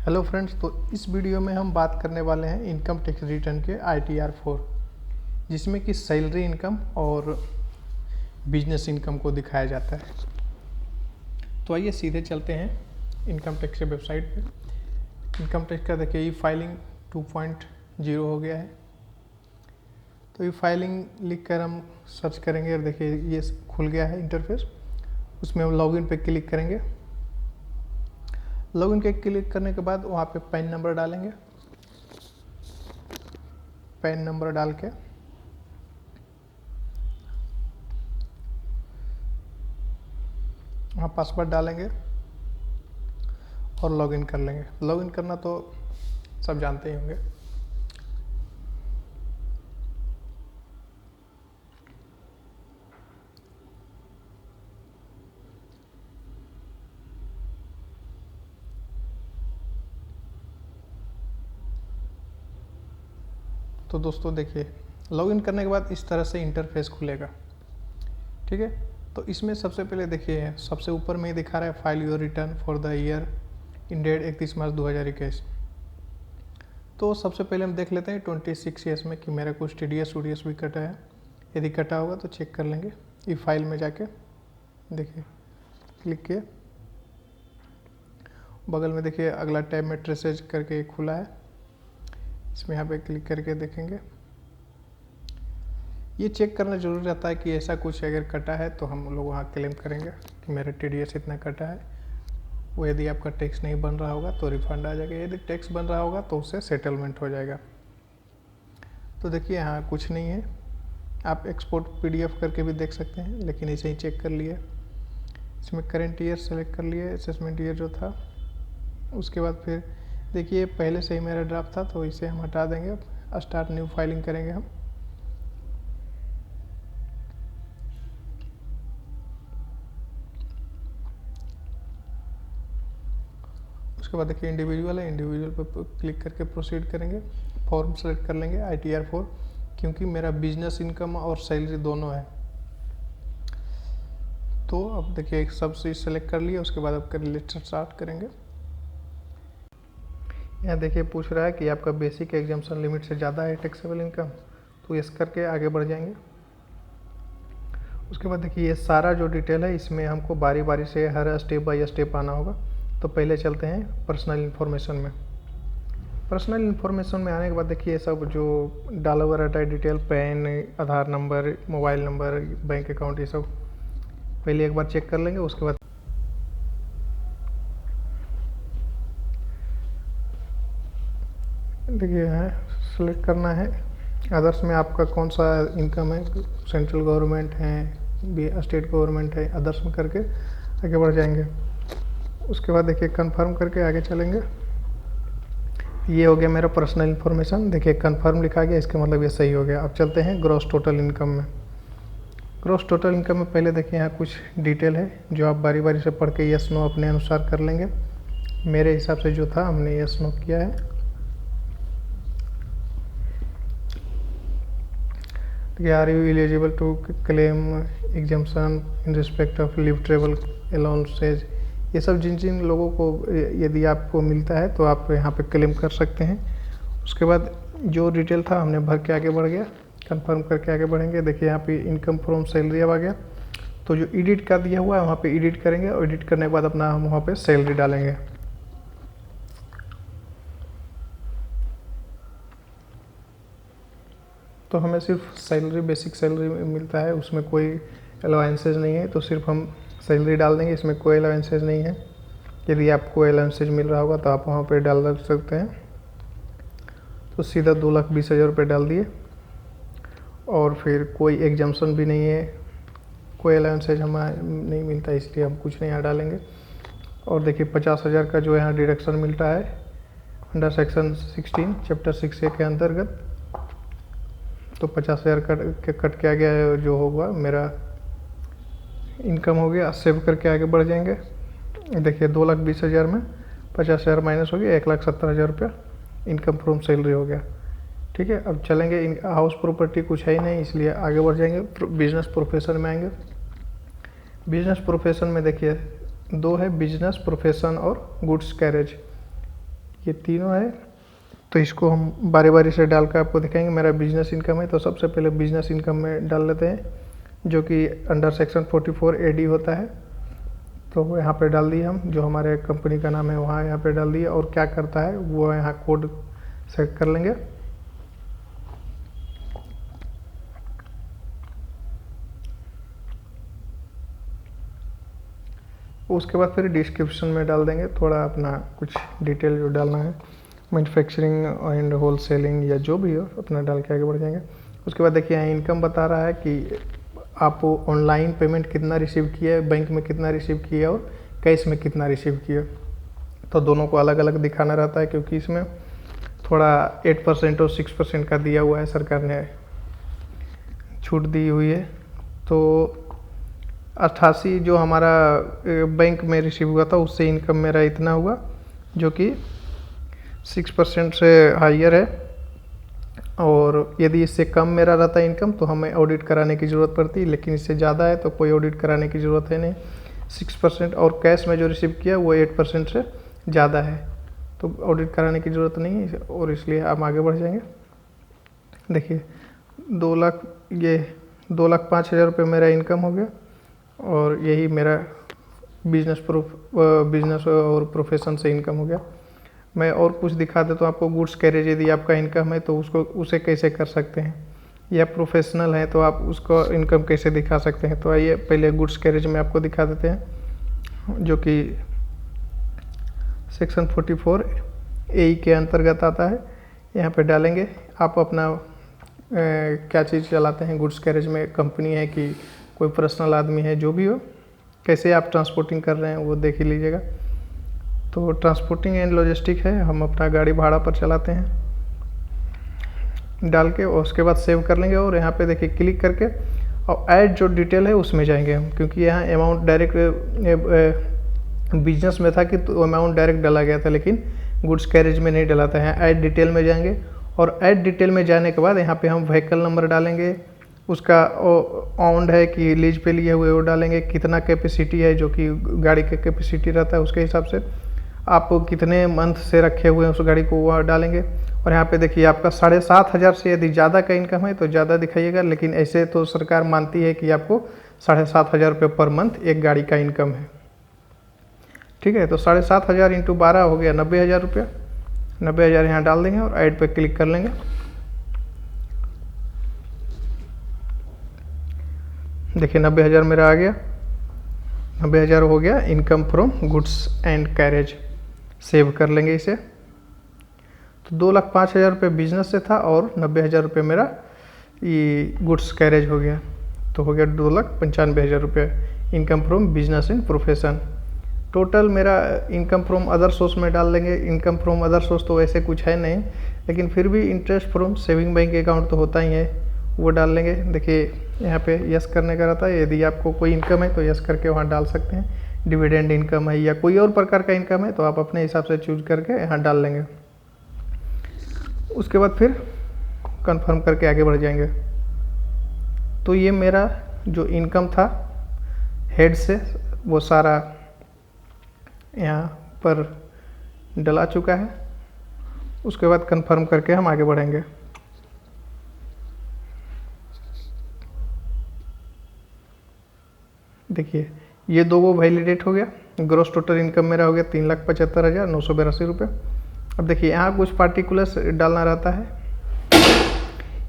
Hello friends, तो इस video में हम बात करने वाले हैं इनकम टैक्स रिटर्न के ITR 4, जिसमें कि सैलरी इनकम और बिजनेस इनकम को दिखाया जाता है। तो आइए सीधे चलते हैं इनकम टैक्स के वेबसाइट पे। इनकम टैक्स का देखिए ई फाइलिंग 2.0 हो गया है। तो ई फाइलिंग लिख कर हम सर्च करेंगे और देखिए ये खुल गया है इंटरफेस। उसमें हम लॉगिन पे क्लिक करेंगे। लॉगिन पे क्लिक करने के बाद वहाँ पे पैन नंबर डालेंगे। पैन नंबर डाल के वहाँ पासवर्ड डालेंगे और लॉगिन कर लेंगे। लॉगिन करना तो सब जानते ही होंगे। तो दोस्तों देखिए, लॉगिन करने के बाद इस तरह से इंटरफेस खुलेगा। ठीक है, तो इसमें सबसे पहले देखिए सबसे ऊपर में ही दिखा रहा है file your return for the year ended 31 March 2021। तो सबसे पहले हम देख लेते हैं 26 ईयर्स में कि मेरा कुछ TDS UDS भी कटा है। यदि कटा होगा तो चेक कर लेंगे। ई फाइल में जाके देखिए क्लिक किए, बगल में देखिए अगला टैब में ट्रेसेज करके खुला है। इसमें यहाँ पे क्लिक करके देखेंगे। ये चेक करना जरूरी रहता है कि ऐसा कुछ अगर कटा है तो हम लोग वहाँ क्लेम करेंगे कि मेरा TDS इतना कटा है। वो यदि आपका टैक्स नहीं बन रहा होगा तो रिफंड आ जाएगा, यदि टैक्स बन रहा होगा तो उससे सेटलमेंट हो जाएगा। तो देखिए यहाँ कुछ नहीं है। आप एक्सपोर्ट PDF करके भी देख सकते हैं, लेकिन इसे ही चेक कर लिए। इसमें करेंट ईयर सेलेक्ट कर लिए, असेसमेंट ईयर जो था। उसके बाद फिर देखिए पहले से ही मेरा ड्राफ्ट था तो इसे हम हटा देंगे। अब स्टार्ट न्यू फाइलिंग करेंगे हम। उसके बाद देखिए इंडिविजुअल है, इंडिविजुअल पर क्लिक करके प्रोसीड करेंगे। फॉर्म सेलेक्ट कर लेंगे ITR 4, क्योंकि मेरा बिजनेस इनकम और सैलरी दोनों है। तो अब देखिए सब चीज़ सेलेक्ट कर लिया। उसके बाद आपका लिस्ट स्टार्ट करेंगे। यहाँ देखिए पूछ रहा है कि आपका बेसिक एग्जाम्पशन लिमिट से ज़्यादा है टैक्सेबल इनकम, तो यस करके आगे बढ़ जाएंगे। उसके बाद देखिए ये सारा जो डिटेल है इसमें हमको बारी बारी से हर स्टेप बाय स्टेप आना होगा। तो पहले चलते हैं पर्सनल इन्फॉर्मेशन में। पर्सनल इन्फॉर्मेशन में आने के बाद देखिए सब जो डाला हुआ रहता है detail, PAN, Aadhaar number, mobile number, bank account, ये सब पहले एक बार चेक कर लेंगे। उसके बाद देखिए यहाँ सेलेक्ट करना है अदर्स में आपका कौन सा इनकम है, सेंट्रल गवर्नमेंट है, स्टेट गवर्नमेंट है, अदर्स में करके आगे बढ़ जाएंगे। उसके बाद देखिए कंफर्म करके आगे चलेंगे। ये हो गया मेरा पर्सनल इन्फॉर्मेशन। देखिए कंफर्म लिखा गया, इसका मतलब ये सही हो गया। अब चलते हैं ग्रॉस टोटल इनकम में। ग्रॉस टोटल इनकम में पहले देखिए यहाँ कुछ डिटेल है जो आप बारी बारी से पढ़ के यस नो अपने अनुसार कर लेंगे। मेरे हिसाब से जो था हमने यस नो किया है। Are you eligible to claim exemption in respect of leave travel allowances, ये सब जिन जिन लोगों को यदि आपको मिलता है तो आप यहाँ पे क्लेम कर सकते हैं। उसके बाद जो डिटेल था हमने भर के आगे बढ़ गया। कंफर्म करके आगे बढ़ेंगे। देखिए यहाँ पे इनकम फ्रॉम सैलरी अब आ गया। तो जो एडिट का दिया हुआ है वहाँ पे एडिट करेंगे और एडिट करने के बाद अपना हम वहाँ पे सैलरी डालेंगे। तो हमें सिर्फ सैलरी, बेसिक सैलरी मिलता है, उसमें कोई अलाउंसेज नहीं है, तो सिर्फ हम सैलरी डाल देंगे। इसमें कोई अलाउंसेज नहीं है। यदि आपको अलाउंसेज मिल रहा होगा तो आप वहाँ पे डाल सकते हैं। तो सीधा 2,20,000 रुपये डाल दिए और फिर कोई एग्जाम्पशन भी नहीं है, कोई अलाउंसेज हमें नहीं मिलता, इसलिए हम कुछ नहीं यहाँ डालेंगे। और देखिए 50,000 का जो यहाँ डिडक्शन मिलता है अंडर सेक्शन 16 चैप्टर 6A के अंतर्गत। तो 50,000 कट के आ गया, जो होगा मेरा इनकम हो गया। सेव करके आगे बढ़ जाएंगे। देखिए 2,20,000 में 50,000 माइनस हो गया, 1,70,000 रुपया इनकम फ्रॉम सैलरी हो गया। ठीक है, अब चलेंगे। हाउस प्रॉपर्टी कुछ है ही नहीं, इसलिए आगे बढ़ जाएंगे। बिजनेस प्रोफेशन में आएंगे। बिजनेस प्रोफेशन में देखिए दो है, बिजनेस प्रोफेशन और गुड्स कैरेज। ये तीनों है। तो इसको हम बारी बारी से डाल कर आपको दिखाएंगे। मेरा बिजनेस इनकम है, तो सबसे पहले बिजनेस इनकम में डाल लेते हैं, जो कि अंडर सेक्शन 44 AD होता है। तो यहाँ पे डाल दिए हम, जो हमारे कंपनी का नाम है वहाँ यहाँ पे डाल दिए, और क्या करता है वो यहाँ कोड सेट कर लेंगे। उसके बाद फिर डिस्क्रिप्शन में डाल देंगे थोड़ा अपना कुछ डिटेल जो डालना है, मैन्युफैक्चरिंग एंड होलसेलिंग या जो भी हो अपना डाल के आगे बढ़ जाएंगे। उसके बाद देखिए यहाँ इनकम बता रहा है कि आप ऑनलाइन पेमेंट कितना रिसीव किए, बैंक में कितना रिसीव किए और कैश में कितना रिसीव किए। तो दोनों को अलग अलग दिखाना रहता है, क्योंकि इसमें थोड़ा 8% और 6% का दिया हुआ है, सरकार ने छूट दी हुई है। तो 88 जो हमारा बैंक में रिसीव हुआ था उससे इनकम मेरा इतना हुआ, जो कि 6% से हाइयर है। और यदि इससे कम मेरा रहता इनकम तो हमें ऑडिट कराने की ज़रूरत पड़ती, लेकिन इससे ज़्यादा है तो कोई ऑडिट कराने की ज़रूरत है नहीं। 6% और कैश में जो रिसीव किया वो 8% से ज़्यादा है, तो ऑडिट कराने की ज़रूरत नहीं है, और इसलिए हम आगे बढ़ जाएंगे। देखिए 2,05,000 रुपये मेरा इनकम हो गया, और यही मेरा बिजनेस और प्रोफेशन से इनकम हो गया। मैं और कुछ दिखा देता हूँ आपको। गुड्स कैरेज यदि आपका इनकम है तो उसे कैसे कर सकते हैं, या प्रोफेशनल है तो आप उसको इनकम कैसे दिखा सकते हैं। तो आइए पहले गुड्स कैरेज में आपको दिखा देते हैं, जो कि सेक्शन 44 AE के अंतर्गत आता है। यहाँ पे डालेंगे आप अपना क्या चीज़ चलाते हैं, गुड्स कैरेज में कंपनी है कि कोई पर्सनल आदमी है, जो भी हो, कैसे आप ट्रांसपोर्टिंग कर रहे हैं वो देख ही लीजिएगा। तो ट्रांसपोर्टिंग एंड लॉजिस्टिक है, हम अपना गाड़ी भाड़ा पर चलाते हैं डाल के, और उसके बाद सेव कर लेंगे। और यहाँ पे देखिए क्लिक करके और ऐड जो डिटेल है उसमें जाएंगे हम, क्योंकि यहाँ अमाउंट डायरेक्ट बिजनेस में था कि तो अमाउंट डायरेक्ट डाला गया था, लेकिन गुड्स कैरेज में नहीं डाला था। यहाँ ऐड डिटेल में जाएंगे, और ऐड डिटेल में जाने के बाद यहाँ पे हम व्हीकल नंबर डालेंगे, उसका ऑन्ड है कि लीज पे लिए हुए वो डालेंगे, कितना कैपेसिटी है, जो कि गाड़ी का कैपेसिटी रहता है उसके हिसाब से आप कितने मंथ से रखे हुए हैं उस गाड़ी को वह डालेंगे। और यहाँ पे देखिए आपका 7,500 से यदि ज़्यादा का इनकम है तो ज़्यादा दिखाइएगा, लेकिन ऐसे तो सरकार मानती है कि आपको 7,500 रुपये पर मंथ एक गाड़ी का इनकम है। ठीक है, तो 7,500 इंटू 12 हो गया 90,000 रुपये। 90,000 यहाँ डाल देंगे और ऐड पे क्लिक कर लेंगे। देखिए 90,000 मेरा आ गया, 90,000 हो गया income from goods and carriage. Save कर लेंगे इसे। तो 2,05,000 रुपये बिजनेस से था, और 90,000 रुपये मेरा ये गुड्स कैरेज हो गया। तो हो गया 2,95,000 रुपये income from business and profession. Total मेरा इनकम फ्रॉम अदर सोर्स में डाल देंगे। इनकम फ्रॉम अदर सोर्स तो वैसे कुछ है नहीं, लेकिन फिर भी interest from saving bank account तो होता ही है, वो डाल लेंगे। देखिए यहाँ पे यस करने का रहता है, यदि आपको कोई इनकम है तो यस करके वहाँ डाल सकते हैं। डिविडेंड इनकम है या कोई और प्रकार का इनकम है तो आप अपने हिसाब से चूज करके यहाँ डाल लेंगे। उसके बाद फिर कंफर्म करके आगे बढ़ जाएंगे। तो ये मेरा जो इनकम था हेड से वो सारा यहाँ पर डला चुका है। उसके बाद कंफर्म करके हम आगे बढ़ेंगे। देखिए ये दो वो वैलिडेट हो गया। ग्रॉस टोटल इनकम मेरा हो गया 3,75,982 रुपये। अब देखिए यहाँ कुछ पार्टिकुलर्स डालना रहता है।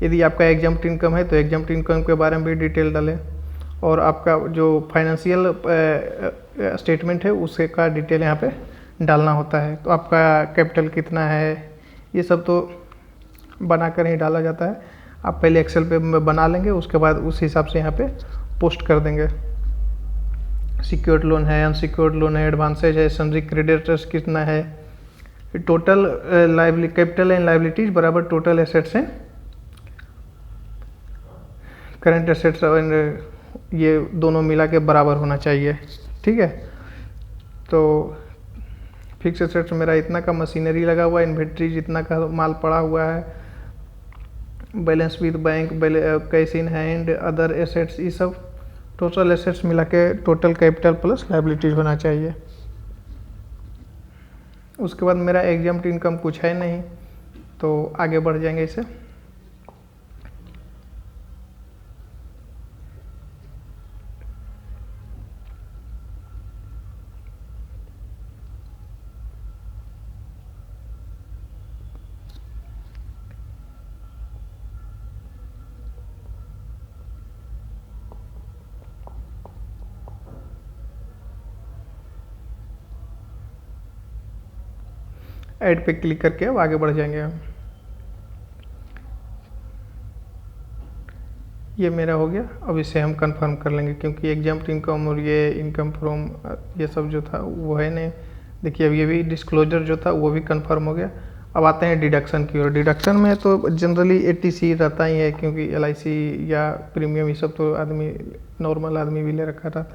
यदि आपका एग्जाम्प्ट इनकम है तो एग्जाम्प्ट इनकम के बारे में भी डिटेल डालें, और आपका जो फाइनेंशियल स्टेटमेंट है उसके का डिटेल यहाँ पे डालना होता है। तो आपका कैपिटल कितना है ये सब तो बनाकर ही डाला जाता है। आप पहले एक्सेल पे बना लेंगे, उसके बाद उस हिसाब से यहाँ पे पोस्ट कर देंगे। सिक्योर्ड लोन है, अनसिक्योर्ड लोन है, एडवांसेज है, सन्ड्री क्रेडिटर्स कितना है, टोटल कैपिटल एंड लाइबिलिटीज बराबर टोटल एसेट्स हैं, करंट एसेट्स एंड ये दोनों मिला के बराबर होना चाहिए। ठीक है, तो फिक्स एसेट्स मेरा इतना का मशीनरी लगा हुआ है, इन्वेंट्री जितना का माल पड़ा हुआ है, balance with bank, cash in hand, other assets, ये सब टोटल एसेट्स मिला के टोटल कैपिटल प्लस लाइबिलिटीज होना चाहिए। उसके बाद मेरा एग्जाम्प्ट इनकम कुछ है नहीं, तो आगे बढ़ जाएंगे इसे। ऐड पे क्लिक करके अब आगे बढ़ जाएंगे हम। ये मेरा हो गया। अब इसे हम कंफर्म कर लेंगे, क्योंकि एग्जाम्प्ट इनकम और ये इनकम फ्रॉम ये सब जो था वो है नहीं। देखिए अब ये भी डिस्क्लोजर जो था वो भी कंफर्म हो गया। अब आते हैं डिडक्शन की ओर। डिडक्शन में तो जनरली 80C रहता ही है, क्योंकि LIC या प्रीमियम ये सब तो आदमी नॉर्मल आदमी भी ले रखा था।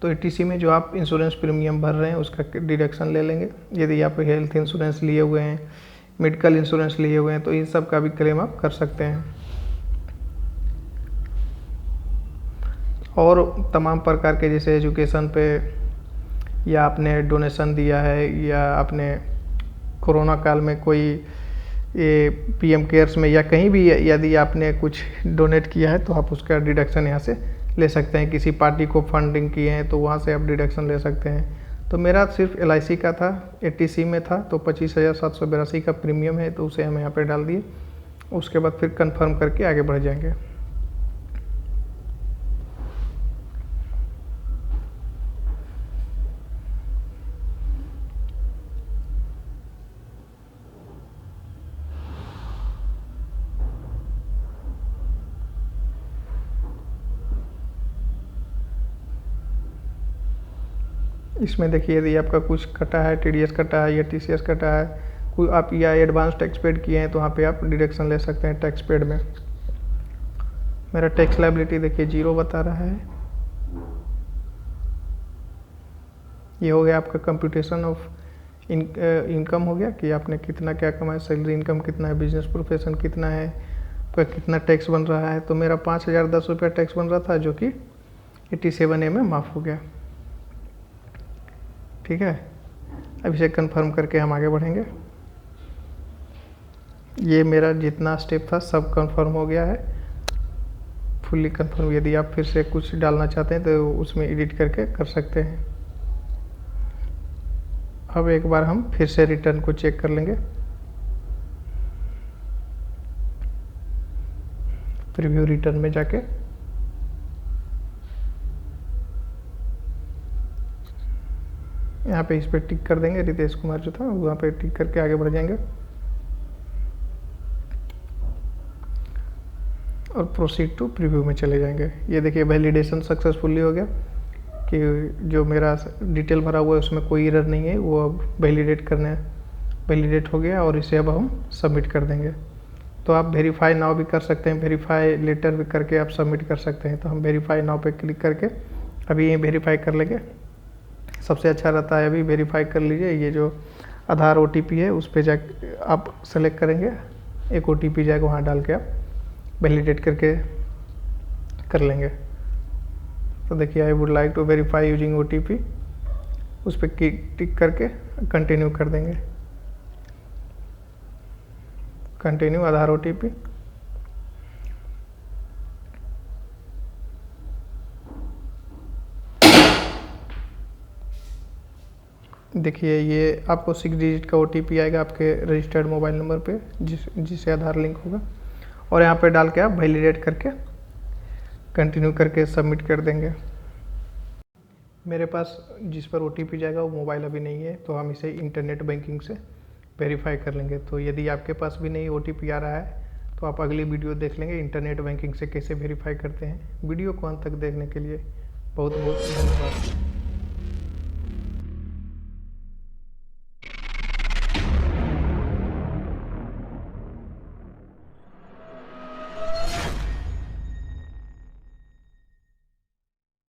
तो 80C में जो आप इंश्योरेंस प्रीमियम भर रहे हैं उसका डिडक्शन ले लेंगे। यदि आप हेल्थ इंश्योरेंस लिए हुए हैं, मेडिकल इंश्योरेंस लिए हुए हैं, तो इन सब का भी क्लेम आप कर सकते हैं। और तमाम प्रकार के जैसे एजुकेशन पे, या आपने डोनेशन दिया है, या आपने कोरोना काल में कोई ये PM केयर्स में या कहीं भी यदि आपने कुछ डोनेट किया है तो आप उसका डिडक्शन यहाँ से ले सकते हैं। किसी पार्टी को फंडिंग किए हैं तो वहाँ से आप डिडक्शन ले सकते हैं। तो मेरा सिर्फ LIC का था, 80C में था, तो 25,782 का प्रीमियम है, तो उसे हम यहाँ पे डाल दिए। उसके बाद फिर कंफर्म करके आगे बढ़ जाएंगे। इसमें देखिए यदि आपका कुछ कटा है, TDS कटा है या TCS कटा है, कोई आप या एडवांस टैक्स पेड किए हैं, तो वहाँ पे आप डिडक्शन ले सकते हैं टैक्स पेड में। मेरा टैक्स लायबिलिटी देखिए 0 बता रहा है। ये हो गया आपका कंप्यूटेशन ऑफ इनकम हो गया कि आपने कितना क्या कमाया, सैलरी इनकम कितना है, बिजनेस प्रोफेशन कितना है, आपका कितना टैक्स बन रहा है। तो मेरा 5,010 रुपया टैक्स बन रहा था, जो कि 87A में माफ़ हो गया। ठीक है, अब इसे कंफर्म करके हम आगे बढ़ेंगे। ये मेरा जितना स्टेप था सब कंफर्म हो गया है, फुल्ली कंफर्म। यदि आप फिर से कुछ डालना चाहते हैं तो उसमें एडिट करके कर सकते हैं। अब एक बार हम फिर से रिटर्न को चेक कर लेंगे। प्रीव्यू रिटर्न में जाके यहाँ पे इस पे टिक कर देंगे, रितेश कुमार जो था वहाँ पे टिक करके आगे बढ़ जाएंगे और प्रोसीड टू प्रीव्यू में चले जाएंगे। ये देखिए वैलिडेशन सक्सेसफुली हो गया कि जो मेरा डिटेल भरा हुआ है उसमें कोई एरर नहीं है, वो अब वैलिडेट हो गया और इसे अब हम सबमिट कर देंगे। तो आप वेरीफाई नाउ भी कर सकते हैं, वेरीफाई लेटर भी करके आप सबमिट कर सकते हैं। तो हम वेरीफाई नाउ पे क्लिक करके अभी ये वेरीफाई कर लेंगे। सबसे अच्छा रहता है अभी वेरीफाई कर लीजिए। ये जो आधार OTP है उस पर जा आप सेलेक्ट करेंगे, एक OTP जाएगा, वहाँ डाल के आप वैलिडेट करके कर लेंगे। तो देखिए I would like to verify using OTP, उस पर टिक करके कंटिन्यू कर देंगे। Continue Aadhaar OTP। देखिए ये आपको 6 डिजिट का OTP आएगा आपके रजिस्टर्ड मोबाइल नंबर पे जिससे आधार लिंक होगा, और यहाँ पे डाल के आप वैलिडेट करके कंटिन्यू करके सबमिट कर देंगे। मेरे पास जिस पर OTP जाएगा वो मोबाइल अभी नहीं है, तो हम इसे इंटरनेट बैंकिंग से वेरीफाई कर लेंगे। तो यदि आपके पास भी नहीं OTP आ रहा है तो आप अगली वीडियो देख लेंगे इंटरनेट बैंकिंग से कैसे वेरीफाई करते हैं। वीडियो को अंत तक देखने के लिए बहुत बहुत धन्यवाद।